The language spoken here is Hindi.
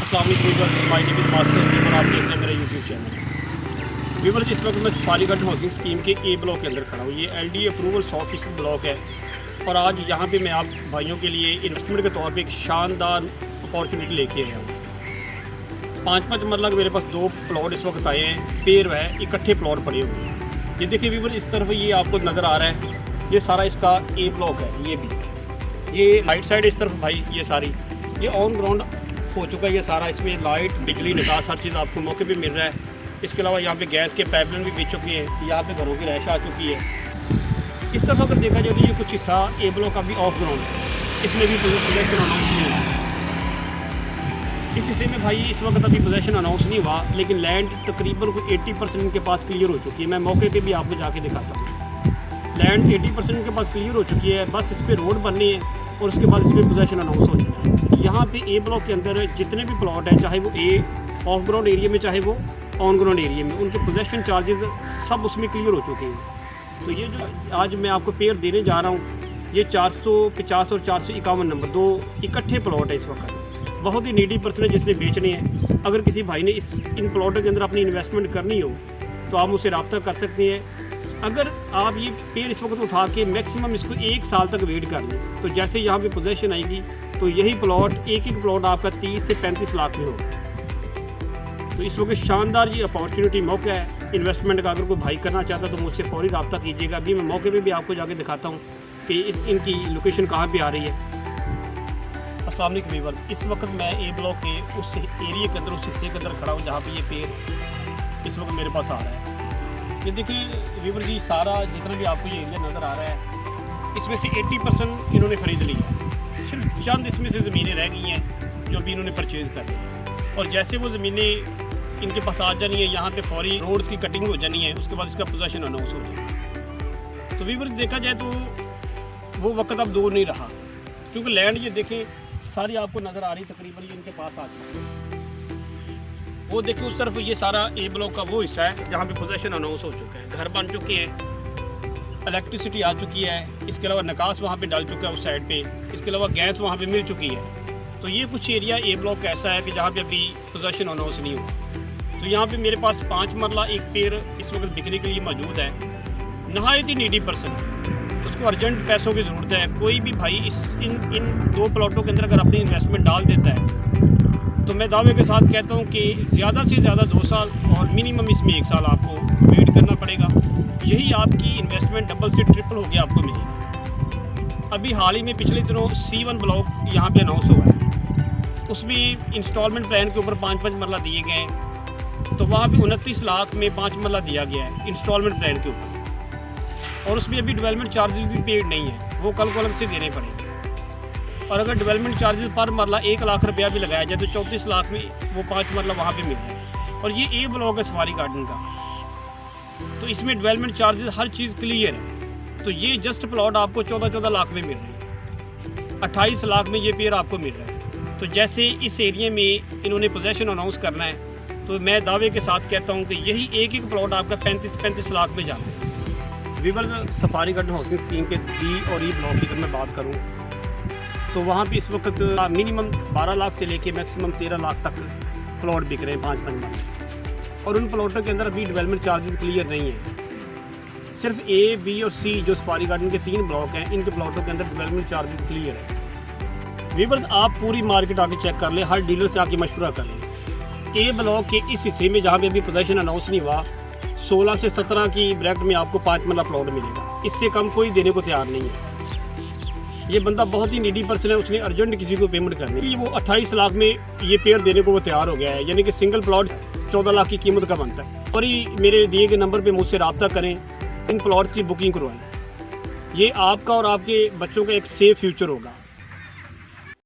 अस्सलाम वालेकुम, माय नेम इज़ मास्टर और आप देख रहे हैं मेरा यूट्यूब चैनल। व्यूअर्स, इस वक्त मैं सफारीगढ़ हाउसिंग स्कीम के ए ब्लॉक के अंदर खड़ा हूँ। ये LD अप्रूवल 100% ब्लॉक है और आज यहाँ पे मैं आप भाइयों के लिए इन्वेस्टमेंट के तौर पे एक शानदार अपॉर्चुनिटी लेके आया हूँ। 5-5 मरला के मेरे पास 2 प्लॉट इस वक्त आए हैं, पेड़ है, इकट्ठे प्लॉट पड़े हुए हैं। ये देखिए व्यूअर्स, इस तरफ ये आपको नज़र आ रहा है, ये सारा इसका ए ब्लॉक है। ये भी ये राइट साइड इस तरफ भाई ये सारी ये ऑन ग्राउंड हो चुका है। ये सारा इसमें लाइट, बिजली, निकास हर चीज़ आपको मौके पे मिल रहा है। इसके अलावा यहाँ पे गैस के पाइपलाइन भी बिछ चुकी है, यहाँ पे घरों की रहायश आ चुकी है। इस तरफ अगर देखा जाए तो ये कुछ हिस्सा ए ब्लॉक का भी ऑफ ग्राउंड है, इसमें भी पोजेशन अनाउंस नहीं हुआ। इस हिस्से में भाई इस वक्त अभी पोजेशन अनाउंस नहीं हुआ, लेकिन लैंड तकरीबन कुछ 80% इनके पास क्लियर हो चुकी है। मैं मौके पर भी आपको जाके दिखाता हूँ। लैंड 80% इनके पास क्लियर हो चुकी है, बस इस पर रोड बननी है और उसके बाद इस पर पोजेशन अनाउंस हो जाना है। यहाँ पे ए ब्लॉक के अंदर जितने भी प्लॉट हैं, चाहे वो ए ऑफ ग्राउंड एरिया में, चाहे वो ऑन ग्राउंड एरिया में, उनके पोजेशन चार्जेस सब उसमें क्लियर हो चुके हैं। तो ये जो आज मैं आपको पेड़ देने जा रहा हूँ, ये 450 और 451 नंबर 2 इकट्ठे प्लॉट है। इस वक्त बहुत ही नीडी पर्सन है जिसने बेचने हैं। अगर किसी भाई ने इन प्लॉटों के अंदर अपनी इन्वेस्टमेंट करनी हो तो आप मुझसे रब्ता कर सकते हैं। अगर आप ये पेड़ इस वक्त उठा के मैक्सिमम इसको 1 साल तक वेट कर लें, तो जैसे यहाँ पे पोजीशन आएगी तो यही प्लॉट एक प्लॉट आपका 30 से 35 लाख में होगा। तो इस वक्त शानदार ये अपॉर्चुनिटी मौका है इन्वेस्टमेंट का। अगर कोई भाई करना चाहता है तो मुझसे फौरी रब्ता कीजिएगा। अभी मैं मौके पे भी आपको जाके दिखाता हूँ कि इनकी लोकेशन कहाँ पे आ रही है। अस्सलाम वालेकुम व्यूअर्स, इस वक्त मैं ए ब्लॉक के उस एरिया के अंदर, उस हिस्से के अंदर खड़ा हूँ जहाँ पे ये पेड़ इस वक्त मेरे पास आ रहा है। ये देखिए व्यूअर जी, सारा जितना भी आपको ये एरिया नज़र आ रहा है, इसमें से 80% इन्होंने ख़रीद लिया है। सिर्फ चंद इसमें से ज़मीनें रह गई हैं जो भी इन्होंने परचेज़ कर ली, और जैसे वो ज़मीनें इनके पास आ जानी है, यहाँ पे फौरी रोड्स की कटिंग हो जानी है, उसके बाद इसका पोजीशन अनाउंस हो जाए। तो व्यूअर देखा जाए तो वो वक्त अब दूर नहीं रहा, क्योंकि लैंड ये देखें सारी आपको नज़र आ रही, तकरीबन ये इनके पास आ चुकी है। वो देखिए उस तरफ ये सारा ए ब्लॉक का वो हिस्सा है जहाँ पे पोजीशन अनाउंस हो चुका है। घर बन चुके हैं, इलेक्ट्रिसिटी आ चुकी है, इसके अलावा निकास वहाँ पे डाल चुका है उस साइड पे, इसके अलावा गैस वहाँ पे मिल चुकी है। तो ये कुछ एरिया ए ब्लॉक का ऐसा है कि जहाँ पे अभी पोजीशन अनाउंस नहीं हुआ। तो यहाँ पे मेरे पास 5 मरला एक पेड़ इस वक्त बिकने के लिए मौजूद है। नहायत ही नीडी पर्सन, उसको अर्जेंट पैसों की ज़रूरत है। कोई भी भाई इन 2 प्लॉटों के अंदर अगर अपनी इन्वेस्टमेंट डाल देता है तो मैं दावे के साथ कहता हूँ कि ज़्यादा से ज़्यादा 2 साल और मिनिमम इसमें 1 साल आपको वेट करना पड़ेगा। यही आपकी इन्वेस्टमेंट डबल से ट्रिपल होकर आपको मिलेगी। अभी हाल ही में पिछले दिनों C1 ब्लॉक यहाँ पे अनाउंस हुआ है, उसमें इंस्टॉलमेंट प्लान के ऊपर 5-5 मरला दिए गए हैं। तो वहाँ पे 29 लाख में 5 मरला दिया गया है इंस्टॉलमेंट प्लान के ऊपर, और उसमें अभी डेवलपमेंट चार्जेस भी पेड नहीं है, वो कल को अलग से देने पड़ेंगे। और अगर डेवलपमेंट चार्जेस पर मरला 1 लाख रुपया भी लगाया जाए तो 34 लाख में वो 5 मरला वहाँ पे मिल जाए। और ये ए ब्लॉक है सफारी गार्डन का, तो इसमें डेवलपमेंट चार्जेस हर चीज़ क्लियर है। तो ये जस्ट प्लॉट आपको 14-14 लाख में मिल रही है, 28 लाख में ये पेड़ आपको मिल रहा है। तो जैसे इस एरिया में इन्होंने पोजीशन अनाउंस करना है, तो मैं दावे के साथ कहता हूँ कि यही एक प्लॉट आपका 35-35 लाख में जाना है। Viewers, safari garden housing scheme के B और E ब्लॉक की अगर मैं बात करूँ तो वहाँ पे इस वक्त मिनिमम 12 लाख से लेके मैक्सिमम 13 लाख तक प्लॉट बिक रहे हैं 5-5 मरले, और उन प्लॉटों के अंदर अभी डेवलपमेंट चार्जेस क्लियर नहीं है। सिर्फ A, B और C जो सफारी गार्डन के 3 ब्लॉक हैं, इनके प्लॉटों के अंदर डेवलपमेंट चार्जेस क्लियर है। व्यूअर्स, आप पूरी मार्केट आके चेक कर लें, हर डीलर से आके मशवरा कर लें। A ब्लॉक के इस हिस्से में जहाँ पे अभी पोजीशन अनाउंस नहीं हुआ, 16 से 17 की ब्रैकेट में आपको 5 मरला प्लॉट मिलेगा। इससे कम कोई देने को तैयार नहीं है। ये बंदा बहुत ही नीडी पर्सन है, उसने अर्जेंट किसी को पेमेंट करनी है। वो 28 लाख में ये पेड़ देने को वो तैयार हो गया है, यानी कि सिंगल प्लॉट 14 लाख की कीमत का बनता है। और ये मेरे दिए गए नंबर पे मुझसे रब्ता करें, इन प्लॉट की बुकिंग करवाएं। ये आपका और आपके बच्चों का एक सेफ फ्यूचर होगा।